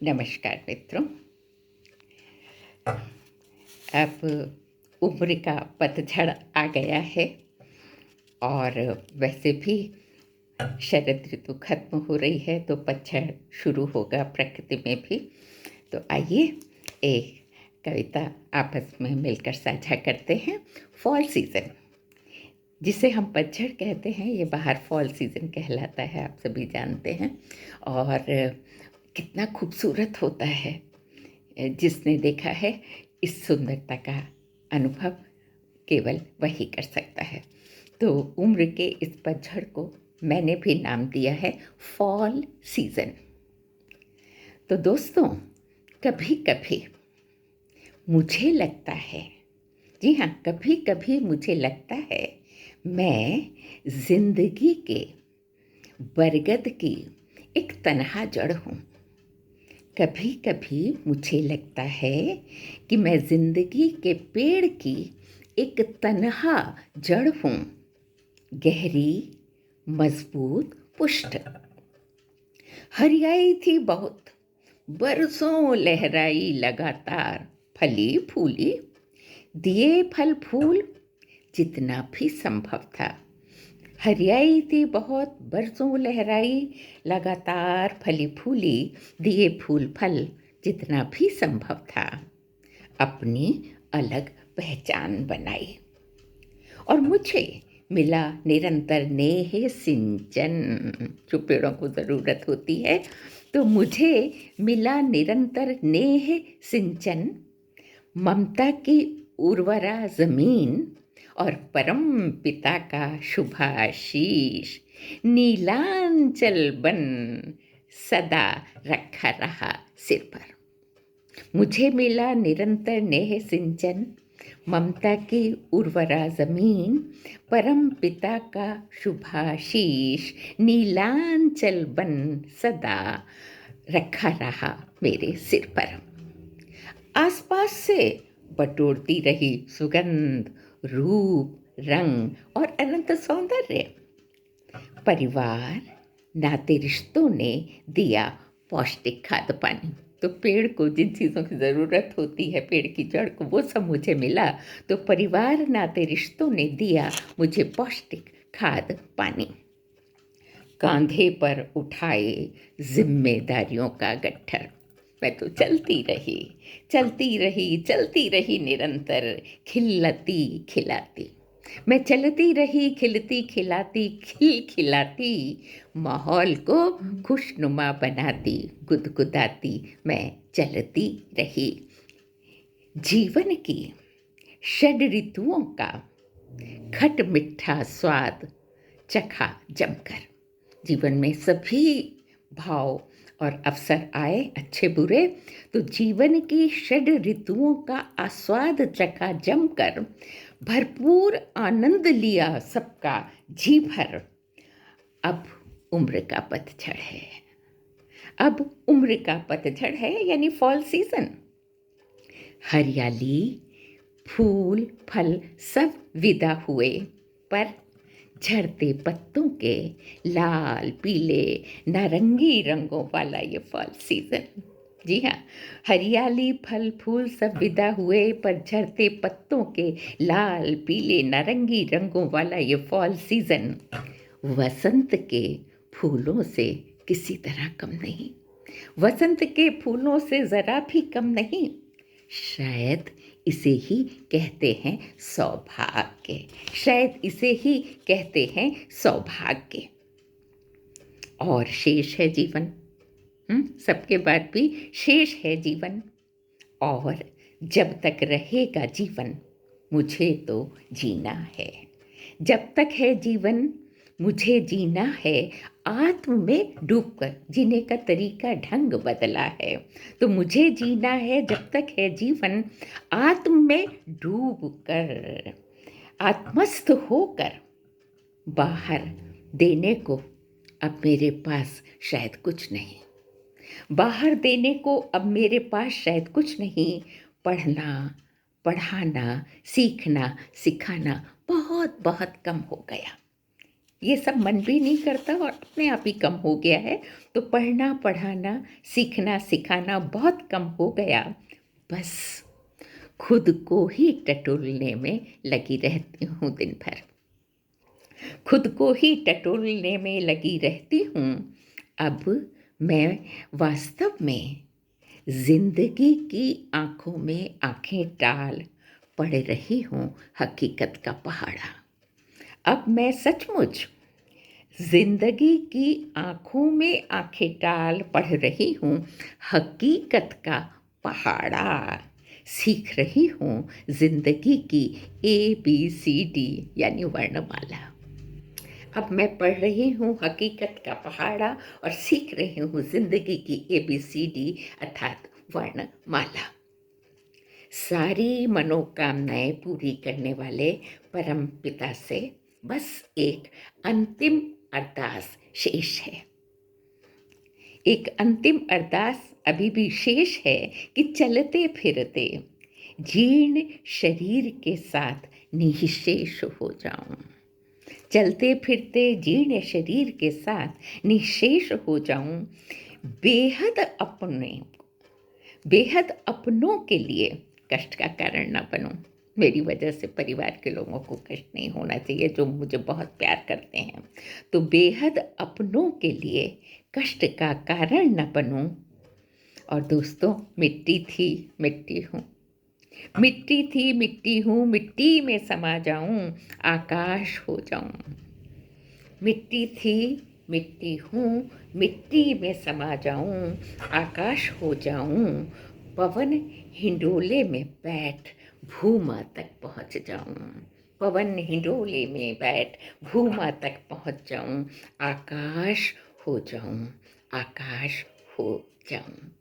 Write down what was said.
नमस्कार मित्रों। अब उम्र का पतझड़ आ गया है और वैसे भी शरद ऋतु खत्म हो रही है तो पतझड़ शुरू होगा प्रकृति में भी। तो आइए एक कविता आपस में मिलकर साझा करते हैं। फॉल सीज़न, जिसे हम पतझड़ कहते हैं, ये बाहर फॉल सीज़न कहलाता है, आप सभी जानते हैं। और कितना खूबसूरत होता है, जिसने देखा है इस सुंदरता का अनुभव केवल वही कर सकता है। तो उम्र के इस पतझड़ को मैंने भी नाम दिया है फॉल सीज़न। तो दोस्तों, कभी कभी मुझे लगता है, जी हाँ, कभी कभी मुझे लगता है मैं जिंदगी के बरगद की एक तन्हा जड़ हूँ। कभी कभी मुझे लगता है कि मैं जिंदगी के पेड़ की एक तन्हा जड़ हूँ, गहरी, मजबूत, पुष्ट। हरियाई थी बहुत, बरसों लहराई लगातार, फली फूली, दिए फल फूल जितना भी संभव था। हरियाई थी बहुत, बरसों लहराई लगातार, फली फूली, दिए फूल फल जितना भी संभव था। अपनी अलग पहचान बनाई और मुझे मिला निरंतर नेह सिंचन, जो पेड़ों को ज़रूरत होती है। तो मुझे मिला निरंतर नेह सिंचन, ममता की उर्वरा ज़मीन और परम पिता का शुभाशीष, नीलांचल बन सदा रखा रहा सिर पर। मुझे मिला निरंतर नेह सिंचन, ममता की उर्वरा ज़मीन, परम पिता का शुभाशीष, नीलांचल बन सदा रखा रहा मेरे सिर पर। आसपास से बटोरती रही सुगंध, रूप, रंग और अनंत सौंदर्य। परिवार, नाते रिश्तों ने दिया पौष्टिक खाद्य पानी। तो पेड़ को जिन चीज़ों की ज़रूरत होती है, पेड़ की जड़ को, वो सब मुझे मिला। तो परिवार, नाते रिश्तों ने दिया मुझे पौष्टिक खाद्य पानी। कांधे पर उठाए जिम्मेदारियों का गट्ठर। मैं तो चलती रही, चलती रही, चलती रही निरंतर, खिलती खिलाती। मैं चलती रही, खिलती खिलाती, खिलाती, माहौल को खुशनुमा बनाती, गुदगुदाती मैं चलती रही। जीवन की षड ऋतुओं का खट मिठा स्वाद चखा जमकर। जीवन में सभी भाव और अवसर आए, अच्छे बुरे। तो जीवन की षड ऋतुओं का आस्वाद चखा जमकर, भरपूर आनंद लिया सबका जी भर। अब उम्र का पतझड़ है, अब उम्र का पतझड़ है, यानी फॉल सीजन। हरियाली, फूल, फल सब विदा हुए, पर झड़ते पत्तों के लाल, पीले, नारंगी रंगों वाला ये फॉल सीजन। जी हाँ, हरियाली, फल, फूल सब विदा हुए, पर झड़ते पत्तों के लाल, पीले, नारंगी रंगों वाला ये फॉल सीजन वसंत के फूलों से किसी तरह कम नहीं, वसंत के फूलों से ज़रा भी कम नहीं। शायद इसे ही कहते हैं सौभाग्य, शायद इसे ही कहते हैं सौभाग्य। और शेष है जीवन, सबके बाद भी शेष है जीवन। और जब तक रहेगा जीवन मुझे तो जीना है, जब तक है जीवन मुझे जीना है। आत्म में डूबकर जीने का तरीका, ढंग बदला है। तो मुझे जीना है जब तक है जीवन, आत्म में डूबकर, आत्मस्थ होकर। बाहर देने को अब मेरे पास शायद कुछ नहीं, बाहर देने को अब मेरे पास शायद कुछ नहीं। पढ़ना, पढ़ाना, सीखना, सिखाना बहुत बहुत कम हो गया। ये सब मन भी नहीं करता और अपने आप ही कम हो गया है। तो पढ़ना पढ़ाना सीखना सिखाना बहुत कम हो गया। बस खुद को ही टटोलने में लगी रहती हूँ दिन भर, खुद को ही टटोलने में लगी रहती हूँ। अब मैं वास्तव में जिंदगी की आंखों में आंखें डाल पढ़ रही हूँ हकीकत का पहाड़ा। अब मैं सचमुच जिंदगी की आंखों में आंखें डाल पढ़ रही हूँ हकीकत का पहाड़ा। सीख रही हूँ जिंदगी की ABCD यानी वर्णमाला। अब मैं पढ़ रही हूँ हकीकत का पहाड़ा और सीख रही हूँ जिंदगी की ABCD अर्थात वर्णमाला। सारी मनोकामनाएं पूरी करने वाले परम पिता से बस एक अंतिम अरदास शेष है। एक अंतिम अरदास अभी भी शेष है कि चलते फिरते जीर्ण शरीर के साथ निःशेष हो जाऊं। चलते फिरते जीर्ण शरीर के साथ निःशेष हो जाऊं। बेहद अपनों के लिए कष्ट का कारण न बनूं। मेरी वजह से परिवार के लोगों को कष्ट नहीं होना चाहिए जो मुझे बहुत प्यार करते हैं। तो बेहद अपनों के लिए कष्ट का कारण न बनूं। और दोस्तों, मिट्टी थी मिट्टी हूँ, मिट्टी थी मिट्टी हूँ, मिट्टी में समा जाऊं, आकाश हो जाऊं। मिट्टी थी मिट्टी हूँ, मिट्टी में समा जाऊं, आकाश हो जाऊं। पवन हिंडोले में बैठ भूमा तक पहुँच जाऊं। पवन हिंडोले में बैठ भूमा तक पहुँच जाऊं, आकाश हो जाऊं, आकाश हो जाऊं।